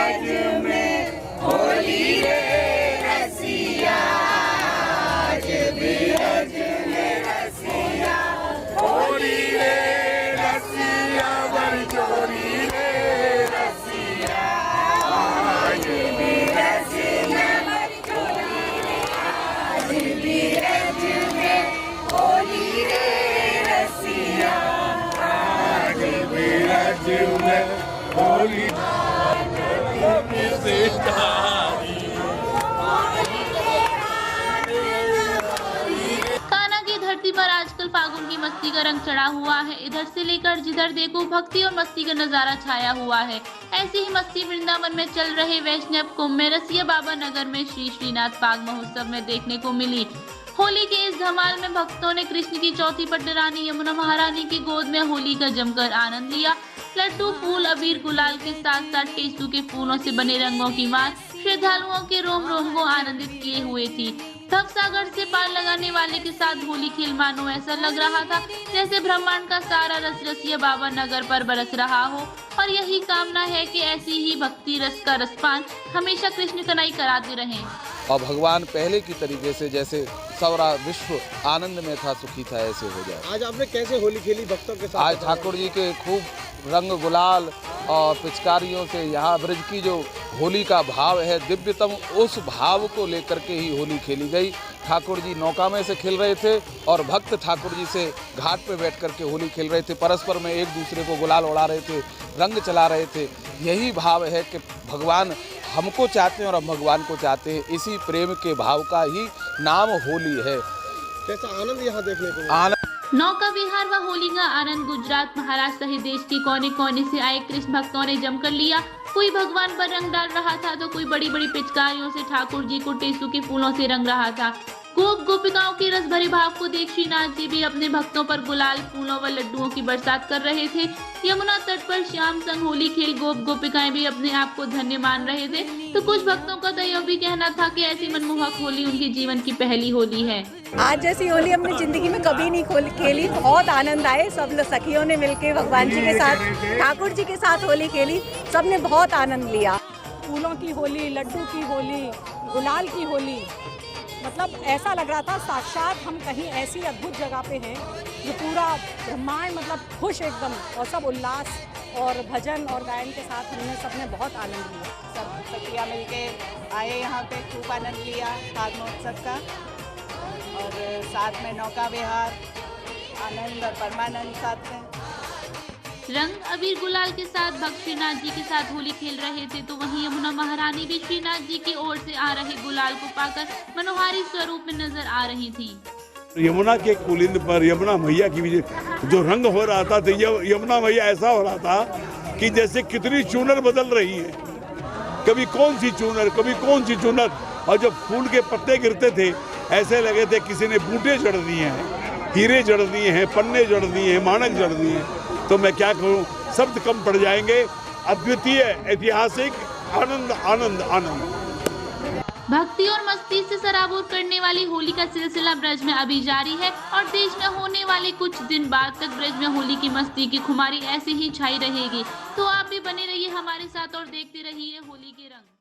रज में होली रे रसिया, आज भी रज में रसिया, होली रे रसिया बरजोरी रे रसिया, आज भी रज में बरजोरी रे, आज भी रज में होली रे रसिया, आज भी रज में होली कान्हा की धरती पर आजकल फागुन की मस्ती का रंग चढ़ा हुआ है। इधर से लेकर जिधर देखो भक्ति और मस्ती का नजारा छाया हुआ है। ऐसी ही मस्ती वृंदावन में चल रहे वैष्णव कुंभ में रसिया बाबा नगर में श्री श्रीनाथ फाग महोत्सव में देखने को मिली। होली के इस धमाल में भक्तों ने कृष्ण की चौथी पट्टरानी यमुना महारानी की गोद में होली का जमकर आनंद लिया। लड्डू, फूल, अबीर, गुलाल के साथ साथ टेसू के फूलों से बने रंगों की मार श्रद्धालुओं के रोम रोम को आनंदित किए हुए थी। भवसागर से पार लगाने वाले के साथ होली खेल मानो ऐसा लग रहा था जैसे ब्रह्मांड का सारा रस रसिया बाबा नगर पर बरस रहा हो। और यही कामना है कि ऐसी ही भक्ति रस का रसपान हमेशा कृष्ण कन्हैया कराते रहें। और भगवान पहले की तरीके से जैसे सारा विश्व आनंद में था, सुखी था, ऐसे हो जाए। आज आपने कैसे होली खेली भक्तों के साथ? आज ठाकुर जी के खूब रंग गुलाल और पिचकारियों से यहाँ ब्रज की जो होली का भाव है दिव्यतम, उस भाव को लेकर के ही होली खेली गई। ठाकुर जी नौका में से खेल रहे थे और भक्त ठाकुर जी से घाट पे बैठ करके होली खेल रहे थे। परस्पर में एक दूसरे को गुलाल उड़ा रहे थे, रंग चला रहे थे। यही भाव है कि भगवान हमको चाहते हैं और हम भगवान को चाहते हैं। इसी प्रेम के भाव का ही नाम होली है। कैसा आनंद यहाँ देखने को मिला? आनंद नौका विहार व होली का आनंद गुजरात, महाराष्ट्र सहित देश के कोने कोने से आए कृष्ण भक्तों ने जमकर लिया। कोई भगवान पर रंग डाल रहा था तो कोई बड़ी बड़ी पिचकारियों से ठाकुर जी को टेसू के फूलों से रंग रहा था। गोप गोपिकाओं के रस भरे भाव को देख श्रीनाथ जी भी अपने भक्तों पर गुलाल, फूलों व लड्डुओं की बरसात कर रहे थे। यमुना तट पर श्याम संग होली खेल गोप गोपिकाएं भी अपने आप को धन्य मान रहे थे। तो कुछ भक्तों का तो यह भी कहना था कि ऐसी मनमोहक होली उनके जीवन की पहली होली है। आज जैसी होली हमने जिंदगी में कभी नहीं खेली। बहुत आनंद आए। सब सखियों ने मिलकर भगवान जी के साथ, ठाकुर जी के साथ होली खेली। सबने बहुत आनंद लिया। फूलों की होली, लड्डू की होली, गुलाल की होली, मतलब ऐसा लग रहा था साक्षात हम कहीं ऐसी अद्भुत जगह पे हैं जो पूरा ब्रह्मांड मतलब खुश एकदम, और सब उल्लास और भजन और गायन के साथ हमने सबने बहुत आनंद लिया। सब सखियाँ मिलके आए यहाँ पे, खूब आनंद लिया फाग महोत्सव का। और साथ में नौका विहार, आनंद और परमानंद साथ में। रंग, अबीर, गुलाल के साथ भक्त श्रीनाथ जी के साथ होली खेल रहे थे तो वहीं यमुना महारानी भी श्रीनाथ जी की ओर से आ रहे गुलाल को पाकर मनोहारी स्वरूप में नजर आ रही थी। यमुना के कुलिंद पर यमुना मैया की जो रंग हो रहा था तो यमुना मैया ऐसा हो रहा था कि जैसे कितनी चूनर बदल रही है, कभी कौन सी चूनर, कभी कौन सी चूनर। और जब फूल के पत्ते गिरते थे ऐसे लगे थे किसी ने बूटे जड़ दिए हैं, हीरे जड़ दिए हैं, पन्ने जड़ दिए हैं, माणक जड़ दिए हैं। तो मैं क्या कहूँ, शब्द कम पड़ जाएंगे। अद्वितीय, ऐतिहासिक, आनंद आनंद आनंद। भक्ति और मस्ती से सराबोर करने वाली होली का सिलसिला ब्रज में अभी जारी है और देश में होने वाले कुछ दिन बाद तक ब्रज में होली की मस्ती की खुमारी ऐसे ही छाई रहेगी। तो आप भी बने रहिए हमारे साथ और देखते रहिए होली के रंग।